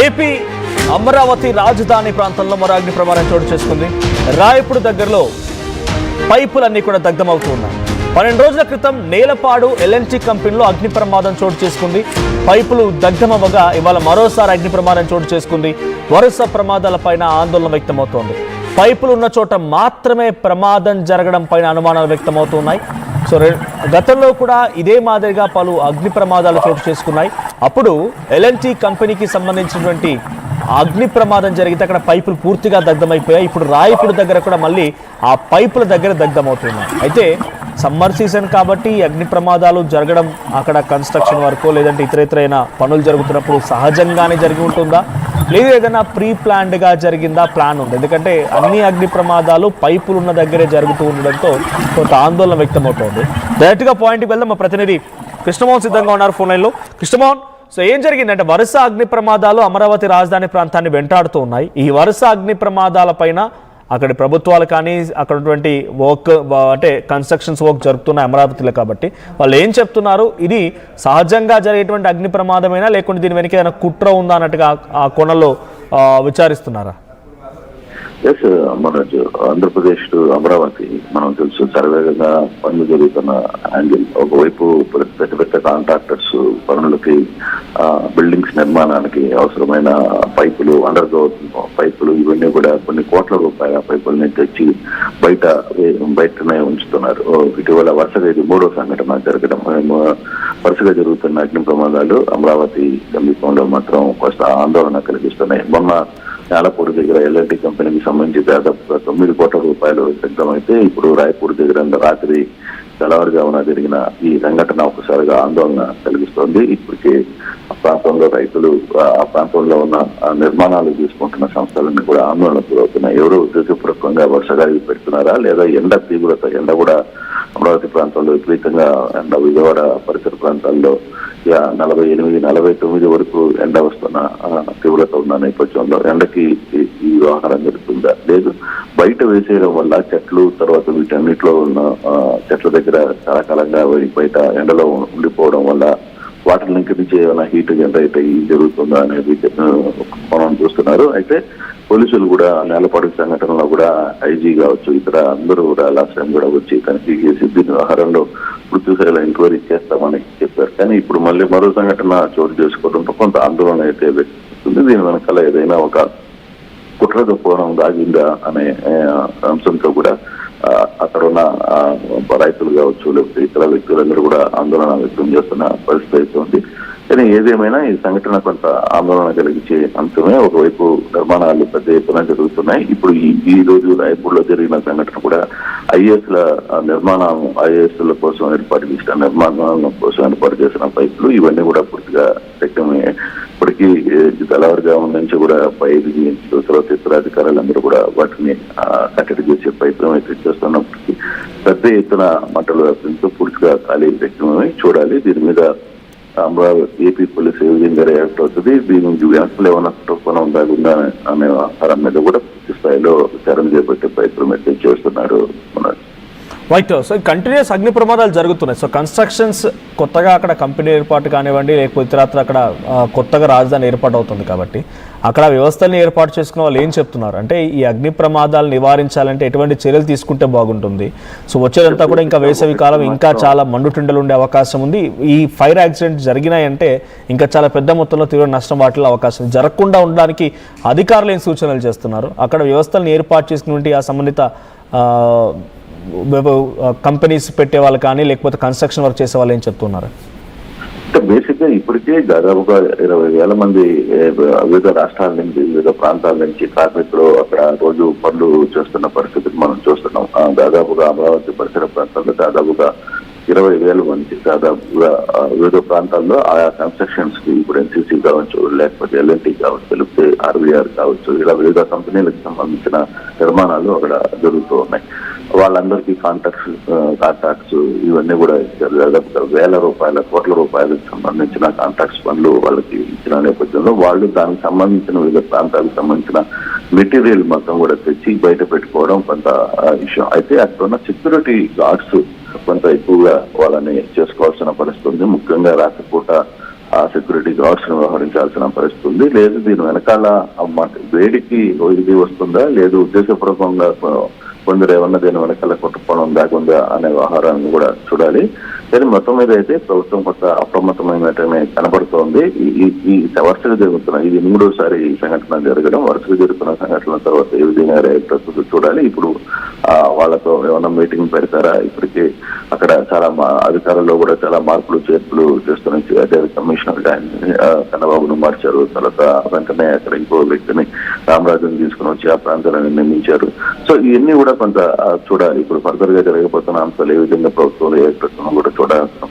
AP Amaravati రాజధాని ప్రాంతంలో మరో అగ్ని ప్రమాదం చోటు చేసుకుంది. రాయపూడి దగ్గరలో పైపులన్నీ కూడా దగ్ధమవుతూ ఉన్నాయి. 12 రోజుల క్రితం నేలపాడు ఎల్ఎన్టీ కంపెనీలో అగ్ని ప్రమాదం చోటు చేసుకుంది. పైపులు దగ్ధమవ్వగా ఇవాళ మరోసారి అగ్ని ప్రమాదం చోటు చేసుకుంది. వరుస ప్రమాదాలపైన ఆందోళన వ్యక్తమవుతోంది. పైపులు ఉన్న చోట మాత్రమే ప్రమాదం జరగడం పైన అనుమానాలు వ్యక్తమవుతున్నాయి. సో గతంలో కూడా ఇదే మాదిరిగా పలు అగ్ని ప్రమాదాలు చోటు చేసుకున్నాయి. అప్పుడు ఎల్ఎన్టీ కంపెనీకి సంబంధించినటువంటి అగ్ని ప్రమాదం జరిగితే అక్కడ పైపులు పూర్తిగా దగ్ధమైపోయాయి. ఇప్పుడు రాయపూడి దగ్గర కూడా మళ్ళీ ఆ పైపుల దగ్గర దగ్ధమవుతున్నాయి. అయితే సమ్మర్ సీజన్ కాబట్టి అగ్ని ప్రమాదాలు జరగడం అక్కడ కన్స్ట్రక్షన్ వర్క్ లేదంటే ఇతరైన పనులు జరుగుతున్నప్పుడు సహజంగానే జరిగి ఉంటుందా, లేదు ఏదైనా ప్రీ ప్లాన్డ్గా జరిగిందా, ప్లాన్ ఉంది? ఎందుకంటే అన్ని అగ్ని ప్రమాదాలు పైపులు ఉన్న దగ్గరే జరుగుతూ ఉండడంతో కొంత ఆందోళన వ్యక్తమవుతోంది. డైరెక్ట్గా పాయింట్కి వెళ్దాం. మా ప్రతినిధి కృష్ణమోహన్ సిద్ధంగా ఉన్నారు ఫోన్ లైన్లో. కృష్ణమోహన్, సో ఏం జరిగిందంటే వరుస అగ్ని ప్రమాదాలు అమరావతి రాజధాని ప్రాంతాన్ని వెంటాడుతూ ఉన్నాయి. ఈ వరుస అగ్ని ప్రమాదాల పైన అక్కడి ప్రభుత్వాలు కానీ అక్కడ ఉన్నటువంటి వర్క్ అంటే కన్స్ట్రక్షన్స్ వర్క్ జరుగుతున్నాయి అమరావతిలో కాబట్టి వాళ్ళు ఏం చెప్తున్నారు? ఇది సహజంగా జరిగేటువంటి అగ్ని ప్రమాదమైనా లేకుంటే దీని వెనక ఏదైనా కుట్ర ఉందా అన్నట్టుగా ఆ కోణంలో విచారిస్తున్నారా? ఎస్ మనోజ్, ఆంధ్రప్రదేశ్ టు అమరావతి మనం తెలుసు సర్వేగంగా పనులు జరుగుతున్న యాంగిల్. ఒకవైపు పెద్ద కాంట్రాక్టర్స్ పనులకి బిల్డింగ్స్ నిర్మాణానికి అవసరమైన పైపులు, అండర్ గ్రౌండ్ పైపులు, ఇవన్నీ కూడా కొన్ని కోట్ల రూపాయల పైపుల్ని తెచ్చి బయటనే ఉంచుతున్నారు. ఇటీవల వరుసగా ఇది 3వ సంఘటన జరగడం. వరుసగా జరుగుతున్న అగ్ని ప్రమాదాలు అమరావతి సమీపంలో మాత్రం కొంత ఆందోళన కలిగిస్తున్నాయి. మొన్న నేలపూడి దగ్గర ఎల్ఎన్టీ కంపెనీకి సంబంధించి దాదాపు 9 కోట్ల రూపాయలు సిద్ధమైతే ఇప్పుడు రాయపూడి దగ్గర రాత్రి తెల్లవారుజామున జరిగిన ఈ సంఘటన ఒకసారిగా ఆందోళన కలిగిస్తోంది. ఇప్పటికే ఆ ప్రాంతంలో రైతులు, ఆ ప్రాంతంలో ఉన్న నిర్మాణాలు తీసుకుంటున్న సంస్థలన్నీ కూడా ఆందోళనకు గురవుతున్నాయి. ఎవరు ఉద్దేశపూర్వకంగా వరుసగా పెడుతున్నారా లేదా ఎండ తీవ్రత, ఎండ కూడా అమరావతి ప్రాంతంలో విపరీతంగా ఎండ, విజయవాడ పరిసర ప్రాంతాల్లో 48, 49 వరకు ఎండ వస్తున్న తీవ్రత ఉన్న నేపథ్యంలో ఎండకి ఈ వ్యవహారం జరుగుతుందా, లేదు బయట వేసేయడం వల్ల చెట్లు, తర్వాత వీటన్నిటిలో ఉన్న చెట్ల దగ్గర చాలా కాలంగా బయట ఎండలో ఉండిపోవడం వల్ల వాటర్ లింక్ నుంచి ఏమైనా హీట్ జనరేట్ అయ్యి జరుగుతుందా అనేది మనం చూస్తున్నారు. అయితే పోలీసులు కూడా నేలపాడు సంఘటనలో కూడా ఐజీ కావచ్చు, ఇతర అందరూ కూడా లాస్ట్ టైం కూడా వచ్చి తనిఖీ చేసి దీని వ్యవహారంలో పూర్తిస్థాయిలో ఎంక్వైరీ చేస్తామని చెప్పారు. కానీ ఇప్పుడు మళ్ళీ మరో సంఘటన చోటు చేసుకోవడంతో కొంత ఆందోళన అయితే వ్యక్తమవుతుంది. దీని వెనకాల ఏదైనా ఒక కుట్ర కోణం దాగిందా అనే అంశంతో కూడా అక్కడ ఉన్న రైతులు కావచ్చు, లేకపోతే ఇతర వ్యక్తులందరూ కూడా ఆందోళన వ్యక్తం చేస్తున్న పరిస్థితి అయితే ఉంది. కానీ ఏదేమైనా ఈ సంఘటన కొంత ఆందోళన కలిగించే అంశమే. ఒకవైపు నిర్మాణాలు పెద్ద ఎత్తున జరుగుతున్నాయి. ఇప్పుడు ఈ రోజు రాయపూడిలో జరిగిన సంఘటన కూడా ఐఏఎస్ల నిర్మాణం, ఐఏఎస్ల కోసం ఏర్పాటు చేసిన నిర్మాణాల కోసం ఏర్పాటు చేసిన పైపులు ఇవన్నీ కూడా పూర్తిగా శక్తమయ్యాయి. ఇప్పటికీ తెల్లవారుజాము నుంచి కూడా తర్వాత ఇతర అధికారులందరూ కూడా వాటిని కట్టడి చేసే ప్రయత్నం అయితే చేస్తున్నప్పటికీ పెద్ద ఎత్తున మంటలు వ్యాప్తితో పూర్తిగా ఖాళీ వ్యక్తమై చూడాలి. దీని మీద అమరావతి ఏపీ పోలీసు ఏ విధంగా రియాక్ట్ అవుతుంది, దీని వెనకలు ఏమైనా కుటుంబం దాగుందా అనే ఆహారం మీద కూడా పూర్తి స్థాయిలో విచారణ చేపట్టే ప్రయత్నం అయితే చేస్తున్నారు. రైట్. సో కంటిన్యూస్ అగ్ని ప్రమాదాలు జరుగుతున్నాయి. సో కన్స్ట్రక్షన్స్ కొత్తగా అక్కడ కంపెనీ ఏర్పాటు కానివ్వండి, లేకపోతే ఇతరత్ర అక్కడ కొత్తగా రాజధాని ఏర్పాటు అవుతుంది కాబట్టి అక్కడ వ్యవస్థల్ని ఏర్పాటు చేసుకున్న వాళ్ళు ఏం చెప్తున్నారు అంటే ఈ అగ్ని ప్రమాదాలు నివారించాలంటే ఎటువంటి చర్యలు తీసుకుంటే బాగుంటుంది? సో వచ్చేదంతా కూడా ఇంకా వేసవి కాలం, ఇంకా చాలా మండుటిండలు ఉండే అవకాశం ఉంది. ఈ ఫైర్ యాక్సిడెంట్ జరిగినాయంటే ఇంకా చాలా పెద్ద మొత్తంలో తీవ్ర నష్టం వాటిల్లో అవకాశం జరగకుండా ఉండడానికి అధికారులు ఏం సూచనలు చేస్తున్నారు? అక్కడ వ్యవస్థలను ఏర్పాటు చేసుకున్నటువంటి ఆ సంబంధిత కంపెనీస్ పెట్టే వాళ్ళు కానీ లేకపోతే కన్స్ట్రక్షన్ వర్క్ చేసే వాళ్ళు ఏం చెప్తున్నారు? బేసిక్ గా ఇప్పటికే దాదాపుగా 20,000 మంది వివిధ రాష్ట్రాల నుంచి, వివిధ ప్రాంతాల నుంచి కార్మికులు అక్కడ రోజు పనులు చేస్తున్న పరిస్థితిని మనం చూస్తున్నాం. దాదాపుగా అమరావతి పరిసర ప్రాంతాల్లో దాదాపుగా 20,000 మంది దాదాపుగా వివిధ ప్రాంతాల్లో ఆయా కన్స్ట్రక్షన్స్ కి ఇప్పుడు ఎన్సీసీ కావచ్చు, లేకపోతే ఎల్ఎన్టీ కావచ్చు, లేకపోతే ఆర్వీఆర్ కావచ్చు, ఇలా వివిధ కంపెనీలకు సంబంధించిన నిర్మాణాలు అక్కడ జరుగుతూ ఉన్నాయి. వాళ్ళందరికీ కాంట్రాక్ట్స్ ఇవన్నీ కూడా దాదాపుగా 1,000 రూపాయల, కోట్ల రూపాయలకు సంబంధించిన కాంట్రాక్ట్స్ పనులు వాళ్ళకి ఇచ్చిన నేపథ్యంలో వాళ్ళు దానికి సంబంధించిన వివిధ ప్రాంతాలకు సంబంధించిన మెటీరియల్ మొత్తం కూడా తెచ్చి బయట పెట్టుకోవడం కొంత విషయం. అయితే అక్కడ ఉన్న సెక్యూరిటీ గార్డ్స్ కొంత ఎక్కువగా వాళ్ళని చేసుకోవాల్సిన పరిస్థితి ఉంది. ముఖ్యంగా రాత్రిపూట ఆ సెక్యూరిటీ గార్డ్స్ ను వ్యవహరించాల్సిన పరిస్థితి ఉంది. లేదు దీని వెనకాల వేడికి ఇది వస్తుందా, లేదు ఉద్దేశపూర్వకంగా కొందరు ఏమన్నా దీని వెనకాల కుట్రకోణం దాకుందా అనే వ్యవహారాన్ని కూడా చూడాలి. కానీ మొత్తం మీద అయితే ప్రభుత్వం కొత్త అప్రమత్తమైనట్టుగానే కనబడుతోంది. ఈ వరుసగా జరుగుతున్నాయి, ఇది 3వసారి ఈ సంఘటన జరగడం. వరుసగా జరుగుతున్న సంఘటనల తర్వాత ఏ విధంగా రియాక్ట్ చూడాలి. ఇప్పుడు వాళ్ళతో ఏమన్నా మీటింగ్ పెడతారా? ఇప్పటికే అక్కడ చాలా అధికారుల్లో కూడా చాలా మార్పులు చేర్పులు చేస్తున్న అదే కమిషనర్ కన్నబాబును మార్చారు. తర్వాత వెంటనే అక్కడ ఇంకో వ్యక్తిని రామరాజుని తీసుకుని వచ్చి ఆ ప్రాంతాలను నియమించారు. సో ఇవన్నీ కూడా కొంత చూడాలి. ఇప్పుడు ఫర్దర్ గా జరగబోతున్న అంశాలు ఏ విధంగా ప్రభుత్వం రియాక్ట్ కూడా చూడాల్సిన